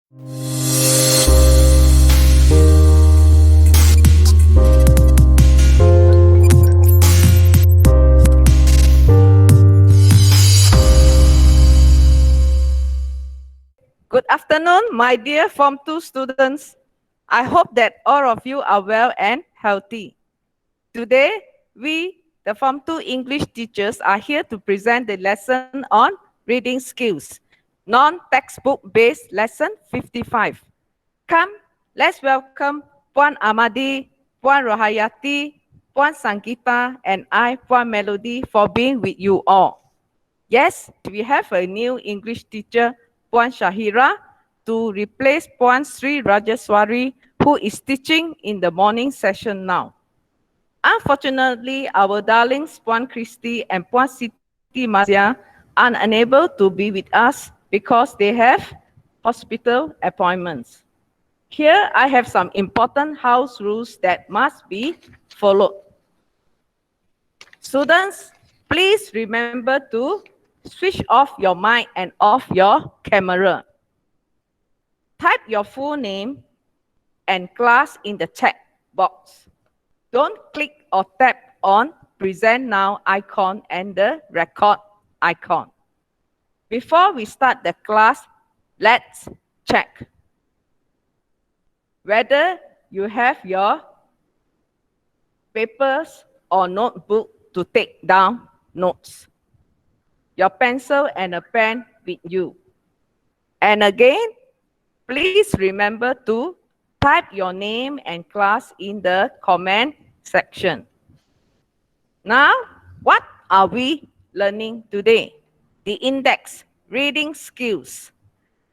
Good afternoon, my dear Form 2 students. I hope that all of you are well and healthy. Today, we, the Form 2 English teachers, are here to present the lesson on reading skills, non-textbook based lesson 55. Come, let's welcome Puan Amadi, Puan Rohayati, Puan Sanggeetha, and I, Puan Melody, for being with you all. Yes, we have a new English teacher, Puan Shahira, to replace Puan Sri Rajeswari, who is teaching in the morning session now. Unfortunately, our darlings Puan Christy and Puan Siti Mazia are unable to be with us because they have hospital appointments. Here, I have some important house rules that must be followed. Students, please remember to switch off your mic and off your camera. Type your full name and class in the chat box. Don't click or tap on present now icon and the record icon. Before we start the class, let's check whether you have your papers or notebook to take down notes, your pencil and a pen with you. And again, please remember to type your name and class in the comment section. Now, what are we learning today? The index, reading skills.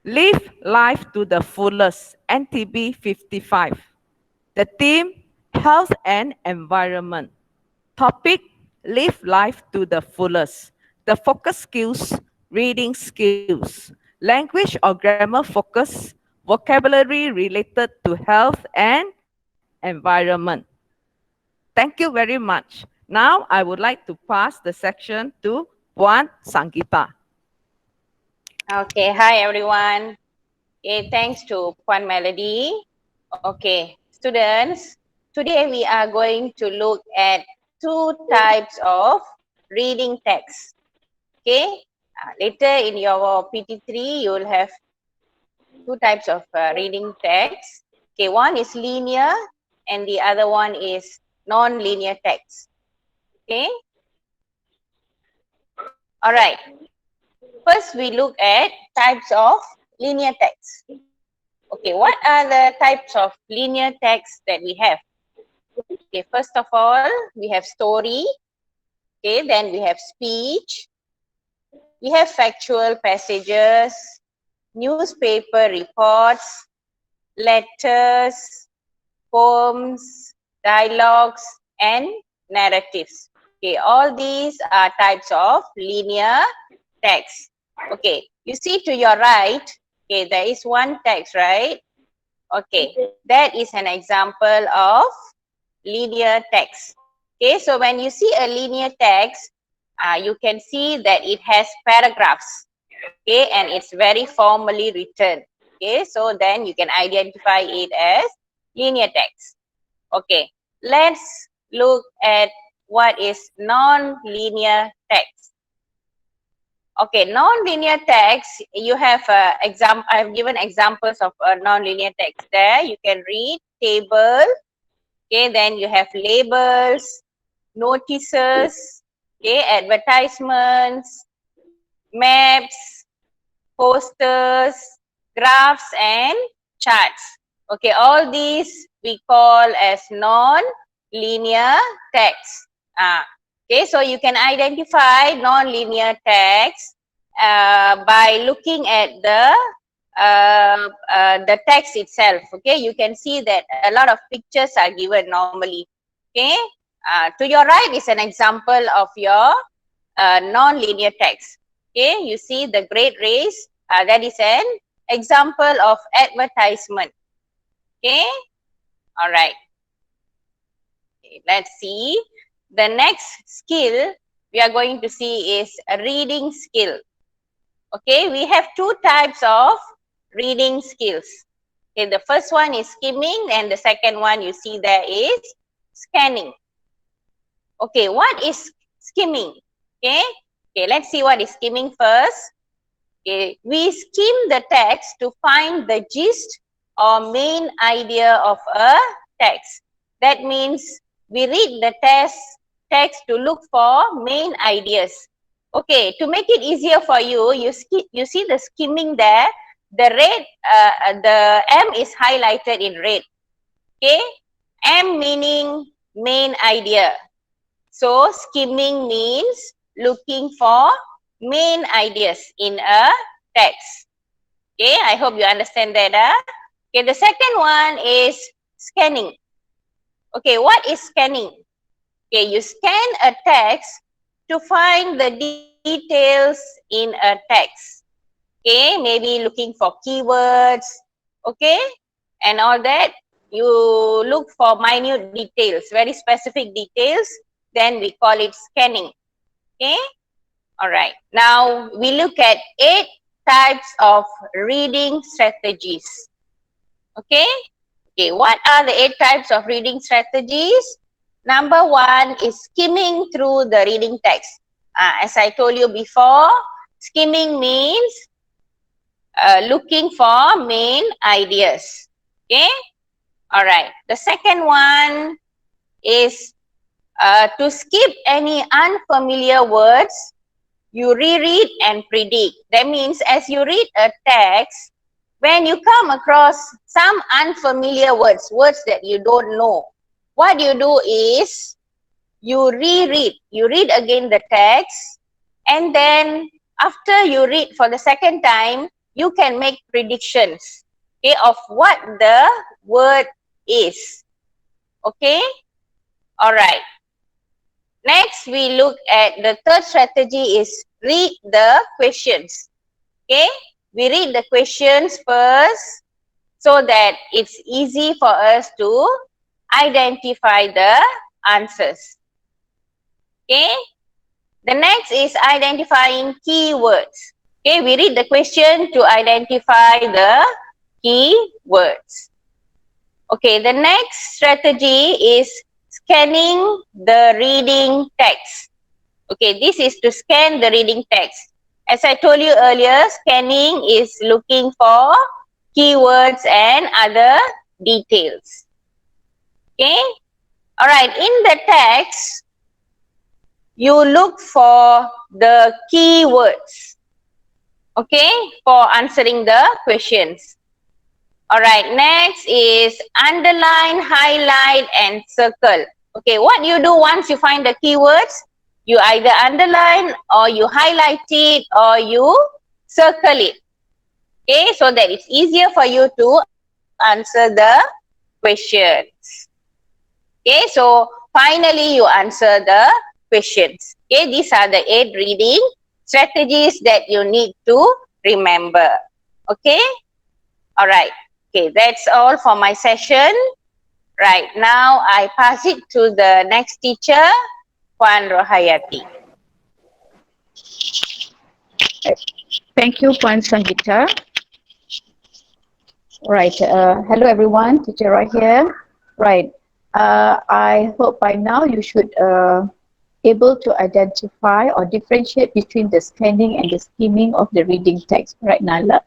Live life to the fullest, NTB 55. The theme, health and environment. Topic, live life to the fullest. The focus skills, reading skills. Language or grammar focus, vocabulary related to health and environment. Thank you very much. Now, I would like to pass the section to Puan Sanggeetha. Okay, hi everyone. Okay, thanks to Puan Melody. Okay, students, today we are going to look at two types of reading text. Okay, later in your PT3, you will have two types of reading text. Okay, one is linear and the other one is non-linear text. Okay, all right. First, we look at types of linear text. Okay, what are the types of linear text that we have? Okay, first of all, we have story. Okay, then we have speech. We have factual passages, newspaper reports, letters, poems, dialogues, and narratives. Okay, all these are types of linear text. Okay, you see to your right, okay, there is one text, right? Okay, that is an example of linear text. Okay, so when you see a linear text, you can see that it has paragraphs. Okay, and it's very formally written. Okay, so then you can identify it as linear text. Okay, let's look at what is non-linear text. Okay, non-linear text, you have I've given examples of non-linear text there. You can read table, okay, then you have labels, notices, okay, advertisements, maps, posters, graphs, and charts. Okay, all these we call as non-linear text. Okay, so you can identify non-linear text by looking at the text itself. Okay, you can see that a lot of pictures are given normally. Okay, to your right is an example of your non-linear text. Okay, you see the great race, that is an example of advertisement. Okay, all right. Okay, let's see. The next skill we are going to see is a reading skill. Okay, we have two types of reading skills. Okay, the first one is skimming, and the second one you see there is scanning. Okay, what is skimming? Okay, let's see what is skimming first. Okay, we skim the text to find the gist or main idea of a text. That means we read the text to look for main ideas. Okay, to make it easier for you, you see the skimming there. The red, the M is highlighted in red. Okay, M meaning main idea. So skimming means looking for main ideas in a text. Okay, I hope you understand that. Okay, the second one is scanning. Okay, what is scanning? Okay, you scan a text to find the details in a text. Okay, maybe looking for keywords, okay, and all that. You look for minute details, very specific details, then we call it scanning. Okay, all right. Now we look at 8 types of reading strategies. Okay, what are the 8 types of reading strategies? Number 1 is skimming through the reading text. As I told you before, skimming means looking for main ideas. Okay, all right. The second one is to skip any unfamiliar words. You reread and predict. That means as you read a text, when you come across some unfamiliar words, words that you don't know, what you do is you reread. You read again the text, and then after you read for the second time, you can make predictions, okay, of what the word is. Okay, all right. Next, we look at the third strategy is read the questions. Okay, we read the questions first so that it's easy for us to identify the answers. Okay, the next is identifying keywords. Okay, we read the question to identify the keywords. Okay, the next strategy is scanning the reading text. Okay, this is to scan the reading text. As I told you earlier, scanning is looking for keywords and other details. Okay, all right, in the text, you look for the keywords, okay, for answering the questions. All right, next is underline, highlight, and circle. Okay, what you do once you find the keywords, you either underline or you highlight it or you circle it. Okay, so that it's easier for you to answer the questions. Okay, so finally you answer the questions. Okay, these are the 8 reading strategies that you need to remember. Okay, all right. Okay, that's all for my session. Right, now I pass it to the next teacher, Puan Rohayati. Thank you, Puan Sanggeetha. Right. Hello, everyone. Teacher right here. Right. I hope by now you should able to identify or differentiate between the scanning and the skimming of the reading text. Right now,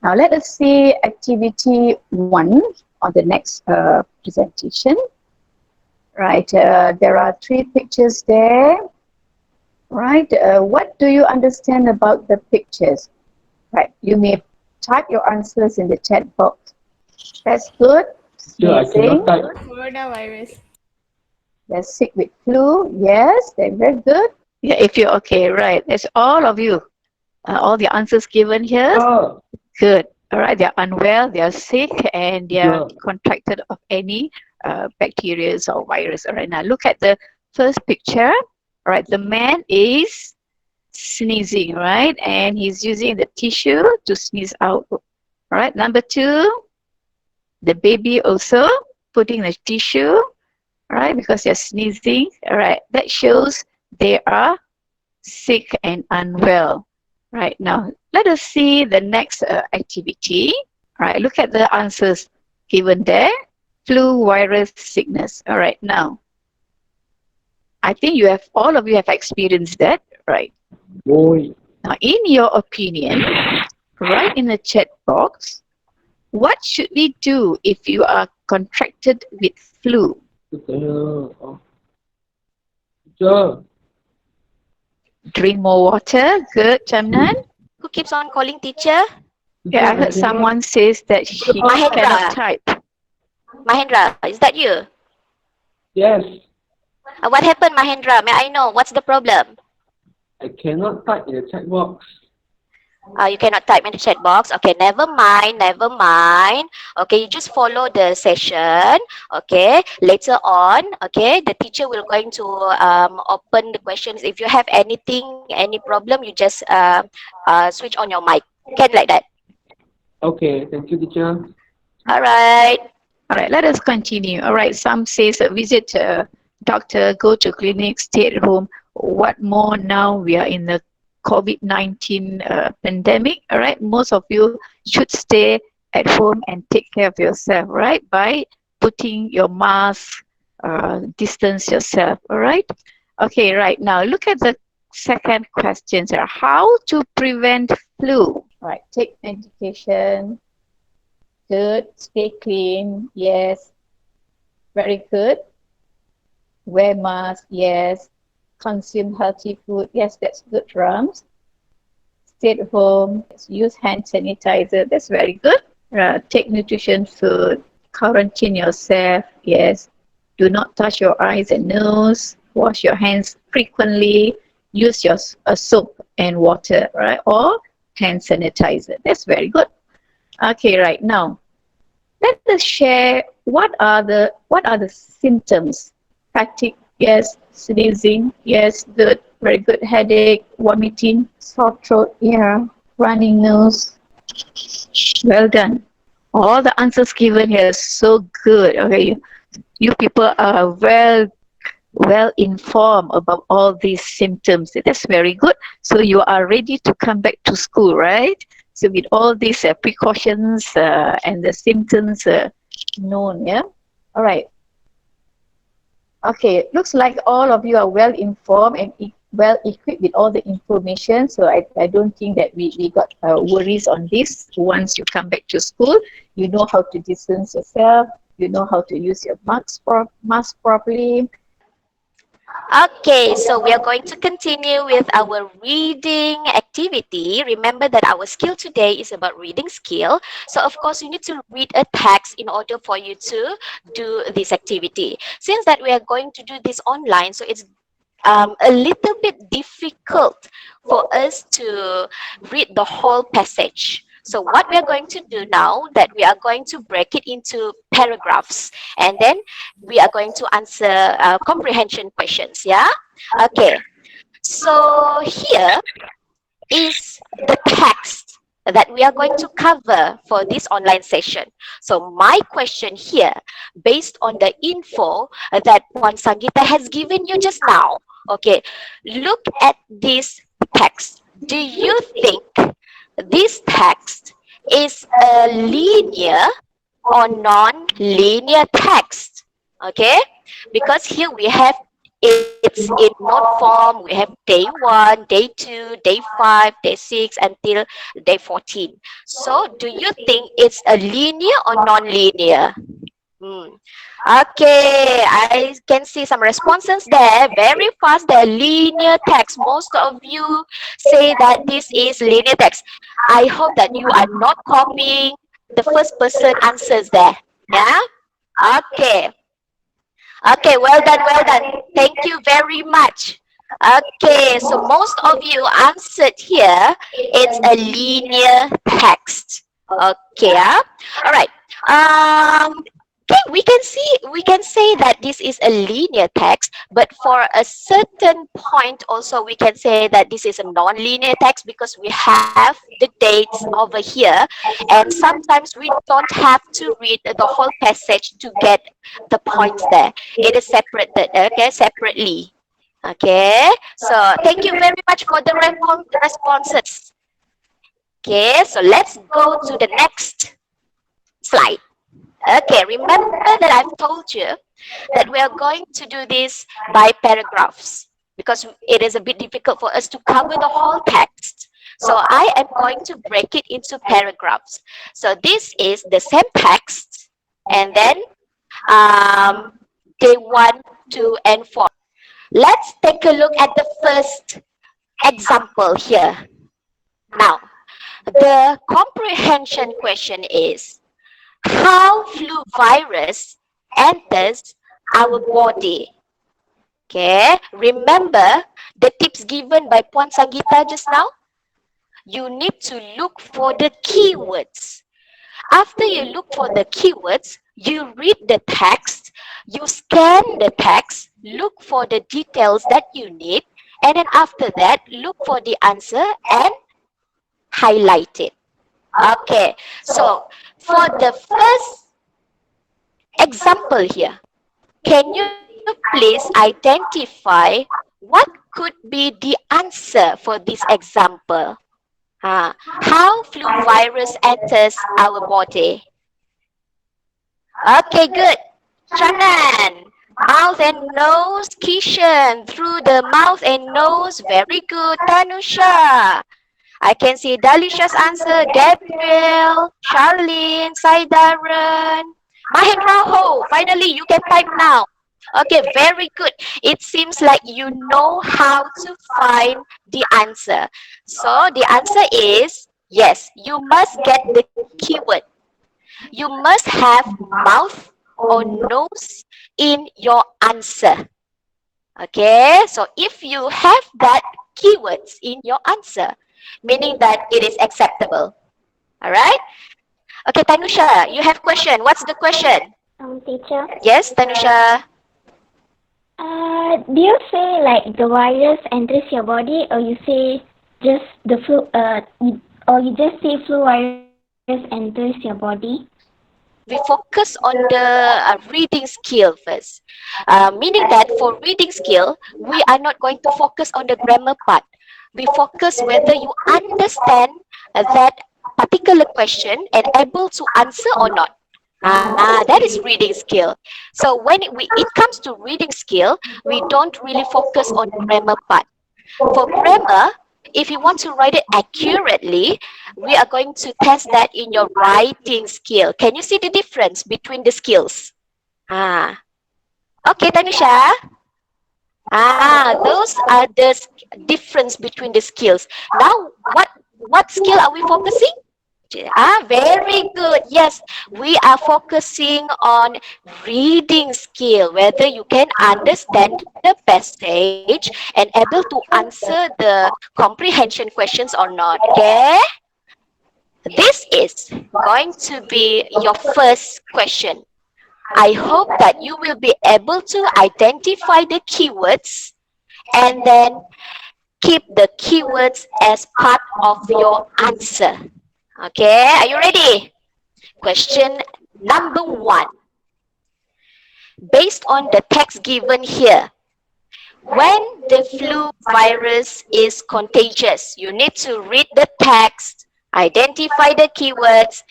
let us see activity 1 on the next presentation. Right. There are 3 pictures there. Right. What do you understand about the pictures? Right. You may type your answers in the chat box. That's good. Sneezing. Coronavirus. They're sick with flu. Yes, they're very good. Yeah, if you're okay, right. That's all of you. All the answers given here. Oh, Good. All right. They're unwell. They're sick, and they're contracted of any bacteria or virus. All right. Now look at the first picture. All right. The man is sneezing, right? And he's using the tissue to sneeze out. All right. Number 2, the baby also putting the tissue, all right, because they're sneezing. All right. That shows they are sick and unwell. Right. Now, let us see the next activity. All right, look at the answers given there. Flu, virus, sickness. All right, now I think all of you have experienced that, right? Boy. Now, in your opinion, write in the chat box, what should we do if you are contracted with flu? Teacher. Drink more water. Good, Jamnan. Who keeps on calling teacher? Yeah, I heard someone says that he Mahendra. cannot type. Mahendra, is that you? Yes. What happened, Mahendra? May I know what's the problem? I cannot type in the chat box. You cannot type in the chat box. Okay, never mind, never mind. Okay, you just follow the session. Okay, later on, okay, the teacher will going to open the questions. If you have anything, any problem, you just switch on your mic. Can like that. Okay, thank you, teacher. All right. All right, let us continue. All right, some says visit doctor, go to clinic, stay at home. What more now we are in the COVID-19 pandemic, all right? Most of you should stay at home and take care of yourself, right? By putting your mask, distance yourself, all right? Okay, right now look at the second question, sir. How to prevent flu? Right, take medication. Good. Stay clean. Yes. Very good. Wear mask. Yes. Consume healthy food. Yes, that's good, Rams. Stay at home. Use hand sanitizer. That's very good. Take nutrition food. Quarantine yourself. Yes. Do not touch your eyes and nose. Wash your hands frequently. Use your soap and water, right? Or hand sanitizer. That's very good. Okay, right now, let us share what are the symptoms. Fatigue, yes. Sneezing, yes. Good, very good. Headache, vomiting, sore throat, yeah. Running nose. Well done. All the answers given here are so good. Okay, you people are well informed about all these symptoms. That's very good. So you are ready to come back to school, right? So with all these precautions and the symptoms known, yeah? All right. Okay, looks like all of you are well informed and well equipped with all the information. So I don't think that we got worries on this. Once you come back to school, you know how to distance yourself. You know how to use your mask properly. Okay, so we are going to continue with our reading activity. Remember that our skill today is about reading skill. So of course, you need to read a text in order for you to do this activity. Since that we are going to do this online, so it's a little bit difficult for us to read the whole passage. So what we are going to do now, that we are going to break it into paragraphs, and then we are going to answer comprehension questions. Yeah. Okay. So here is the text that we are going to cover for this online session. So my question here, based on the info that Puan Sanggeetha has given you just now, okay, look at this text. Do you think this text is a linear or non-linear text? Okay, because here we have it's in note form. We have day 1, day 2, day 5, day 6 until day 14. So do you think it's a linear or non-linear? Okay, I can see some responses there. Very fast, the linear text. Most of you say that this is linear text. I hope that you are not copying the first person answers there. Yeah? Okay. Okay, well done, well done. Thank you very much. Okay, so most of you answered here, it's a linear text. Okay, all right. Okay, we can say that this is a linear text, but for a certain point also we can say that this is a non-linear text because we have the dates over here, and sometimes we don't have to read the whole passage to get the points there. It is separated, okay, separately. Okay, so thank you very much for the responses. Okay, so let's go to the next. slide. Okay, remember that I've told you that we are going to do this by paragraphs because it is a bit difficult for us to cover the whole text. So I am going to break it into paragraphs. So this is the same text, and then um, day 1, 2, and 4. Let's take a look at the first example here. Now, the comprehension question is, how flu virus enters our body? Okay, remember the tips given by Puan Sanggeetha just now? You need to look for the keywords. After you look for the keywords, you read the text, you scan the text, look for the details that you need, and then after that, look for the answer and highlight it. Okay, so for the first example here, can you please identify what could be the answer for this example? How flu virus enters our body? Okay, good. Shannon, mouth and nose, Kishan, through the mouth and nose. Very good. Tanusha, I can see Dalisha's answer. Gabriel, Charlene, Saidaran, Mahendra Ho. Finally, you can type now. Okay, very good. It seems like you know how to find the answer. So the answer is yes, you must get the keyword. You must have mouth or nose in your answer. Okay, so if you have that keywords in your answer, meaning that it is acceptable. All right. Okay, Tanusha, you have question. What's the question? Teacher, Yes, Tanusha. do you say like the virus enters your body, or you say just the flu? Or you just say flu virus enters your body? We focus on the reading skill first. Meaning that for reading skill, we are not going to focus on the grammar part. We focus whether you understand that particular question and able to answer or not. That is reading skill. So when it comes to reading skill, we don't really focus on grammar part. For grammar, if you want to write it accurately, we are going to test that in your writing skill. Can you see the difference between the skills? Okay, Tanisha. Those are the difference between the skills. Now, what skill are we focusing? Very good. Yes, we are focusing on reading skill, whether you can understand the passage and able to answer the comprehension questions or not. Okay? This is going to be your first question. I hope that you will be able to identify the keywords and then keep the keywords as part of your answer. Okay, are you ready? Question number 1. Based on the text given here, when the flu virus is contagious, you need to read the text, identify the keywords,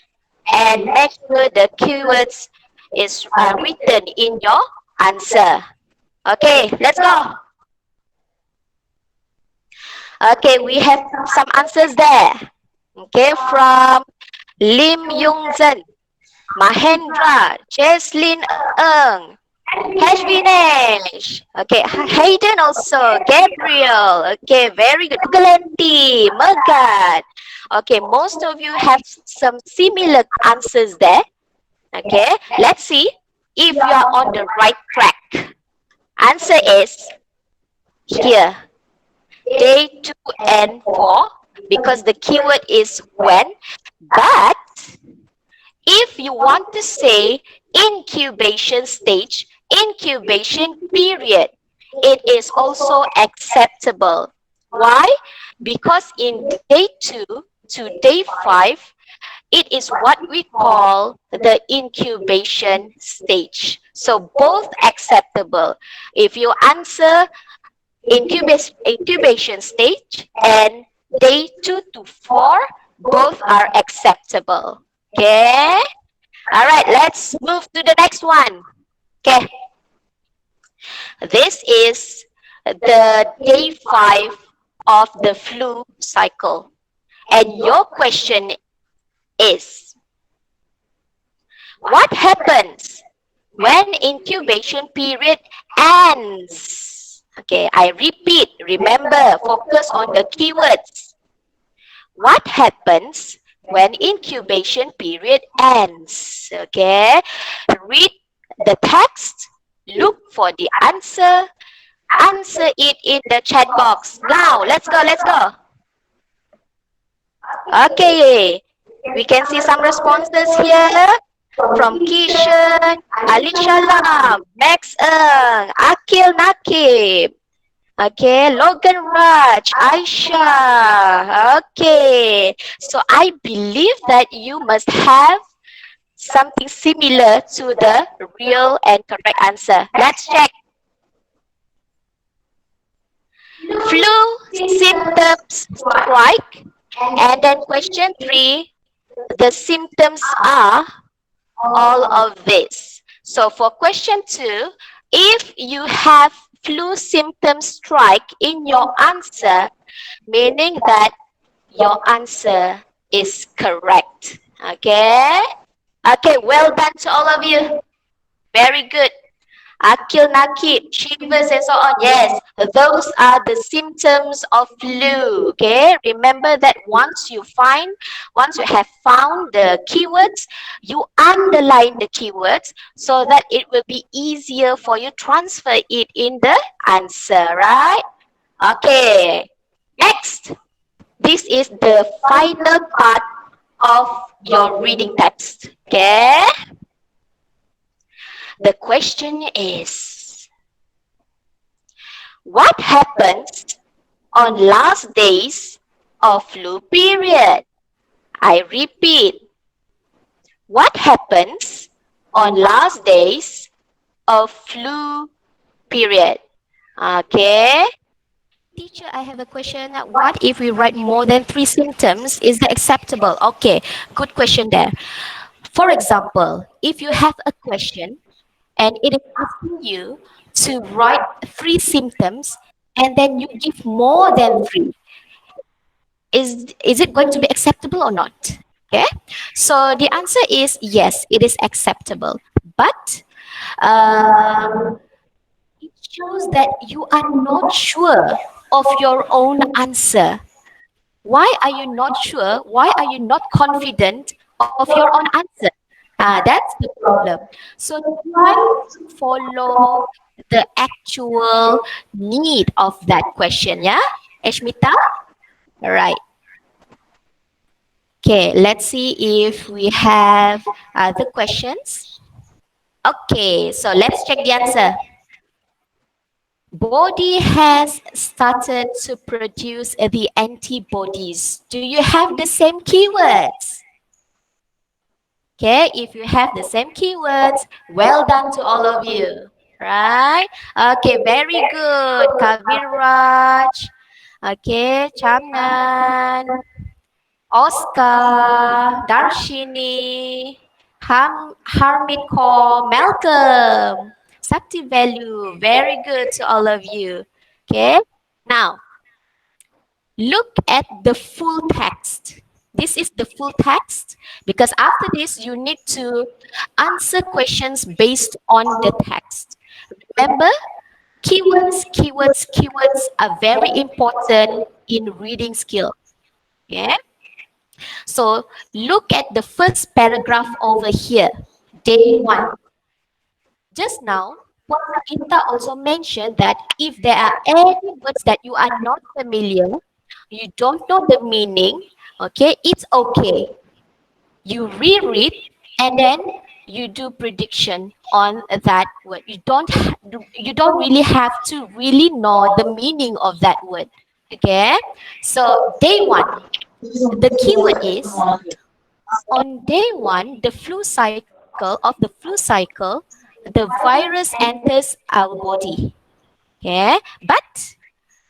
and make sure the keywords is written in your answer. Okay, let's go. Okay, we have some answers there. Okay, from Lim Yung Zhen, Mahendra, Jesslyn Ng, Hashvinesh. Okay, Hayden also, Gabriel. Okay, very good. Galanti, Megat. Okay, most of you have some similar answers there. Okay, let's see if you are on the right track. Answer is here, day 2 and 4, because the keyword is when. But if you want to say incubation stage, incubation period, it is also acceptable. Why? Because in day 2 to day 5, it is what we call the incubation stage. So both acceptable. If you answer incubation stage and day 2 to 4, both are acceptable. Okay? All right, let's move to the next one. Okay, this is the day 5 of the flu cycle. And your question is, what happens when incubation period ends? Okay, I repeat, remember, focus on the keywords. What happens when incubation period ends? Okay, read the text, look for the answer it in the chat box. Now, let's go, let's go. Okay, we can see some responses here from Kishan, Ali Shalam, Max Eng, Akil Nakib. Okay, Logan Raj, Aisha. Okay, so I believe that you must have something similar to the real and correct answer. Let's check. Flu symptoms strike. And then question 3, the symptoms are all of this. So for question 2, if you have flu symptoms strike in your answer, meaning that your answer is correct. Okay? Okay, well done to all of you. Very good. Akil Nakib, shivers and so on. Yes, those are the symptoms of flu. Okay, remember that once you have found the keywords, you underline the keywords so that it will be easier for you transfer it in the answer, right? Okay, next. This is the final part of your reading text. Okay, the question is, what happens on last days of flu period? I repeat, what happens on last days of flu period? Okay. Teacher, I have a question. What if we write more than 3 symptoms? Is that acceptable? Okay, good question there. For example, if you have a question and it is asking you to write 3 symptoms and then you give more than 3, is it going to be acceptable or not? Okay, so the answer is yes, it is acceptable, but it shows that you are not sure of your own answer. Why are you not sure? Why are you not confident of your own answer? That's the problem. So try to follow the actual need of that question, yeah? Ashmita? All right. Okay, let's see if we have other questions. Okay, so let's check the answer. Body has started to produce the antibodies. Do you have the same keywords? Okay, if you have the same keywords, well done to all of you. Right? Okay, very good. Kaviraj. Okay, Chamnan. Oscar. Darshini. Harmiko. Malcolm. Sakti Value. Very good to all of you. Okay, now look at the full text. This is the full text because after this you need to answer questions based on the text. Remember, keywords are very important in reading skill. Okay? So look at the first paragraph over here, day 1. Just now, Sanggeetha also mentioned that if there are any words that you are not familiar, you don't know the meaning, okay, it's okay. You reread and then you do prediction on that word. You don't really have to really know the meaning of that word. Okay? So day 1, the keyword is on day 1, of the flu cycle, the virus enters our body. Okay? But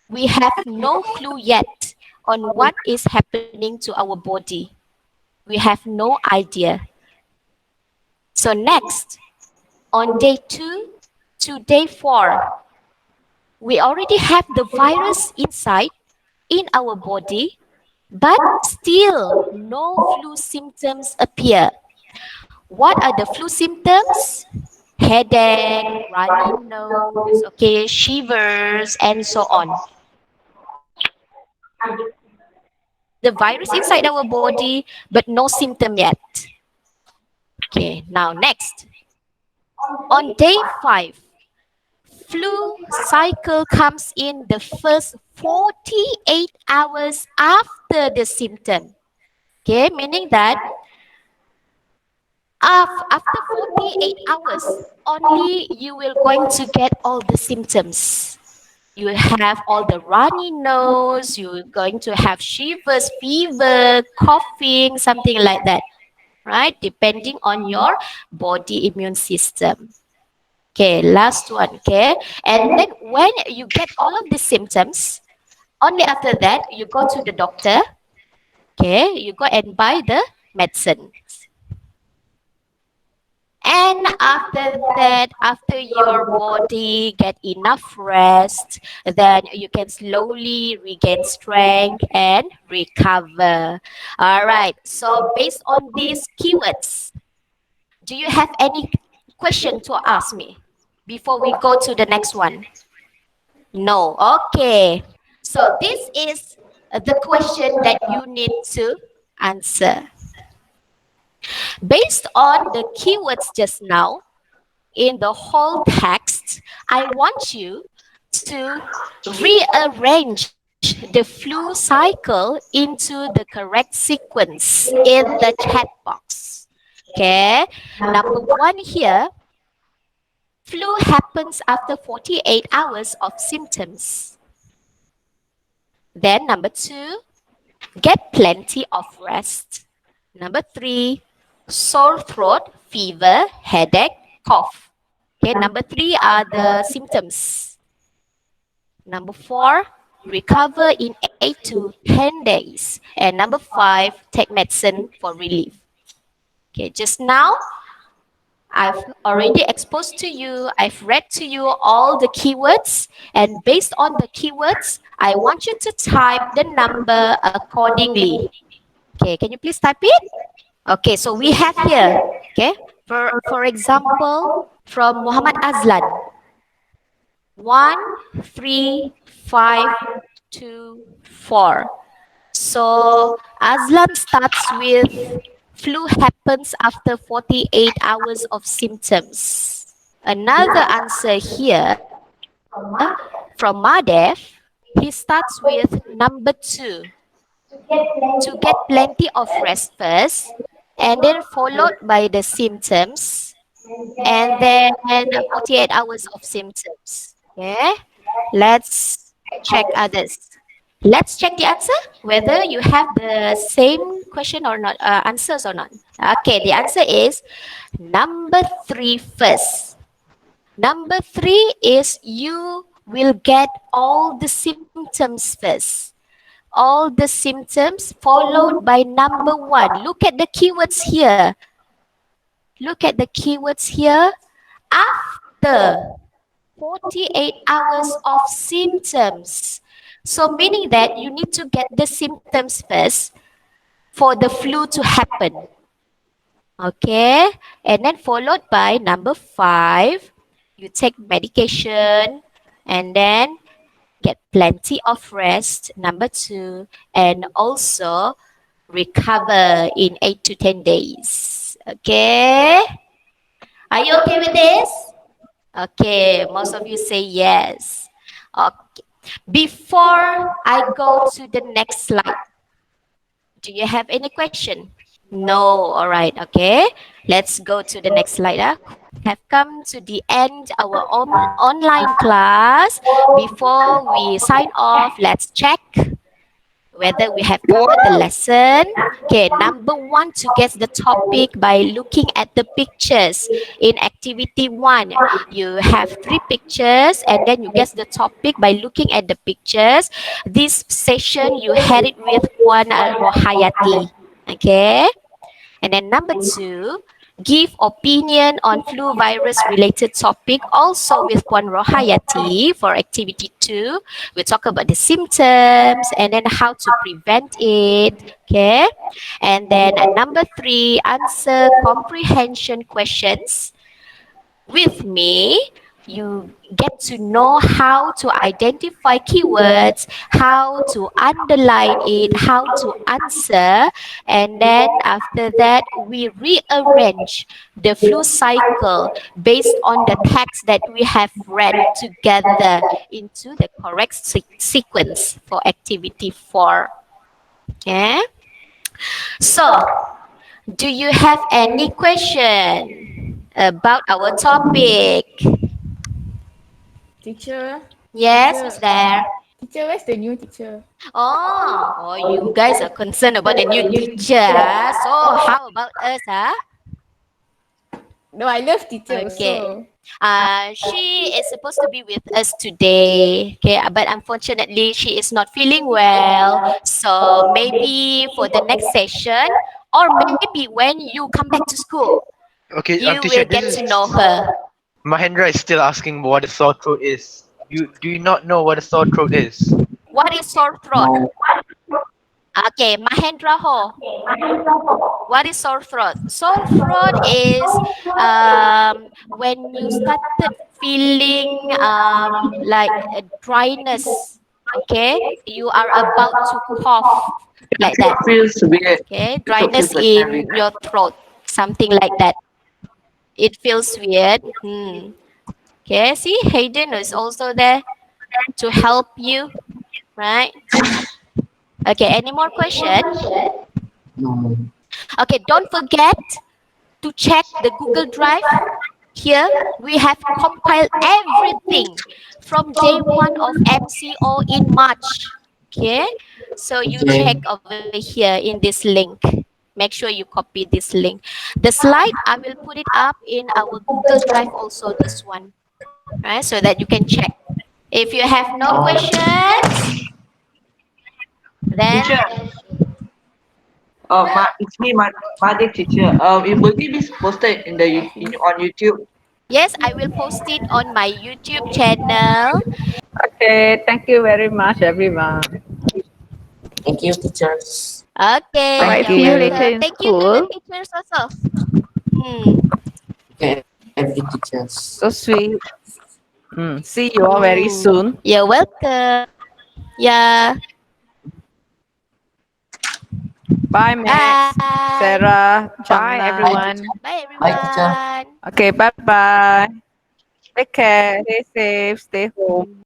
we have no clue yet on what is happening to our body. We have no idea. So next, on day 2 to day 4, we already have the virus inside in our body, but still no flu symptoms appear. What are the flu symptoms? Headache, runny nose, okay, shivers, and so on. The virus inside our body, but no symptom yet. Okay, now next. On day 5, flu cycle comes in the first 48 hours after the symptom. Okay, meaning that after 48 hours, only you will going to get all the symptoms. You have all the runny nose, you're going to have shivers, fever, coughing, something like that, right? Depending on your body immune system. Okay, last one, okay? And then when you get all of the symptoms, only after that, you go to the doctor, okay? You go and buy the medicine. And after that, after your body get enough rest, then you can slowly regain strength and recover. All right. So based on these keywords, do you have any question to ask me before we go to the next one? No. Okay. So this is the question that you need to answer. Based on the keywords just now, in the whole text, I want you to rearrange the flu cycle into the correct sequence in the chat box. Okay, number 1 here, flu happens after 48 hours of symptoms. Then number 2, get plenty of rest. Number 3, sore throat, fever, headache, cough. Okay, number 3 are the symptoms. Number 4, recover in 8 to 10 days. And number 5, take medicine for relief. Okay, just now, I've already exposed to you, I've read to you all the keywords. And based on the keywords, I want you to type the number accordingly. Okay, can you please type it? Okay, so we have here, okay, for example, from Muhammad Azlan, 1, 3, 5, 2, 4. So Azlan starts with flu happens after 48 hours of symptoms. Another answer here from Madev, he starts with number 2, to get plenty of rest first, and then followed by the symptoms, and then 48 hours of symptoms. Okay, let's check others. Let's check the answer, whether you have the same question or not, answers or not. Okay, the answer is number 3 first. Number 3 is you will get all the symptoms first. All the symptoms followed by number 1. Look at the keywords here. Look at the keywords here. After 48 hours of symptoms. So meaning that you need to get the symptoms first for the flu to happen. Okay. And then followed by number 5. You take medication and then get plenty of rest, number 2, and also recover in 8 to 10 days. Okay? Are you okay with this? Okay, most of you say yes. Okay. Before I go to the next slide, do you have any question? No, all right, okay. Let's go to the next slide. Have come to the end our online class. Before we sign off, let's check whether we have covered the lesson. Okay, number 1, to guess the topic by looking at the pictures. In activity 1, you have 3 pictures and then you guess the topic by looking at the pictures. This session, you had it with one Rohayati. Okay, and then number 2, give opinion on flu virus related topic also with Puan Rohayati for activity 2. We'll talk about the symptoms and then how to prevent it. Okay. And then number 3, answer comprehension questions with me. You get to know how to identify keywords, how to underline it, how to answer, and then after that, we rearrange the flu cycle based on the text that we have read together into the correct sequence for activity 4. Okay. So, do you have any question about our topic? Teacher, Yes, teacher, who's there? teacher, where's the new teacher? Oh, you guys are concerned about the new teacher. Ah. So, how about us, huh? No, I love teacher Okay. also. She is supposed to be with us today. Okay, but unfortunately, she is not feeling well. So maybe for the next session, or maybe when you come back to school, Okay, you teacher, will this get is to know her. Mahendra is still asking what a sore throat is. You do you not know what a sore throat is? What is sore throat? Okay, Mahendra Ho. What is sore throat? Sore throat is when you started feeling like a dryness. Okay, you are about to cough like that. Feels weird. Okay, It also dryness feels like heavy. in your throat, something like that. It feels weird. Okay, see, Hayden is also there to help you, right? Okay, any more question? Okay, don't forget to check the Google Drive. Here we have compiled everything from day one of MCO in March. Okay, so you check over here in this link. Make sure you copy this link. The slide I will put it up in our Google Drive also. This one, right? So that you can check. If you have no questions, then Teacher, it's me, Madi teacher. It will it be posted in on YouTube? yes, I will post it on my YouTube channel. Okay, thank you very much, everyone. Thank you, teachers. Okay, Thank Alright, you're see you you. later welcome. in Thank you to the school. teachers also. Hmm. Okay, every teachers. So sweet. See you all very soon. You're welcome. Yeah. Bye, Max, Bye. Sarah, Bye, Jamna. everyone. Bye, Bye, teacher. everyone. Okay, bye bye. Take care. Stay safe. Stay home.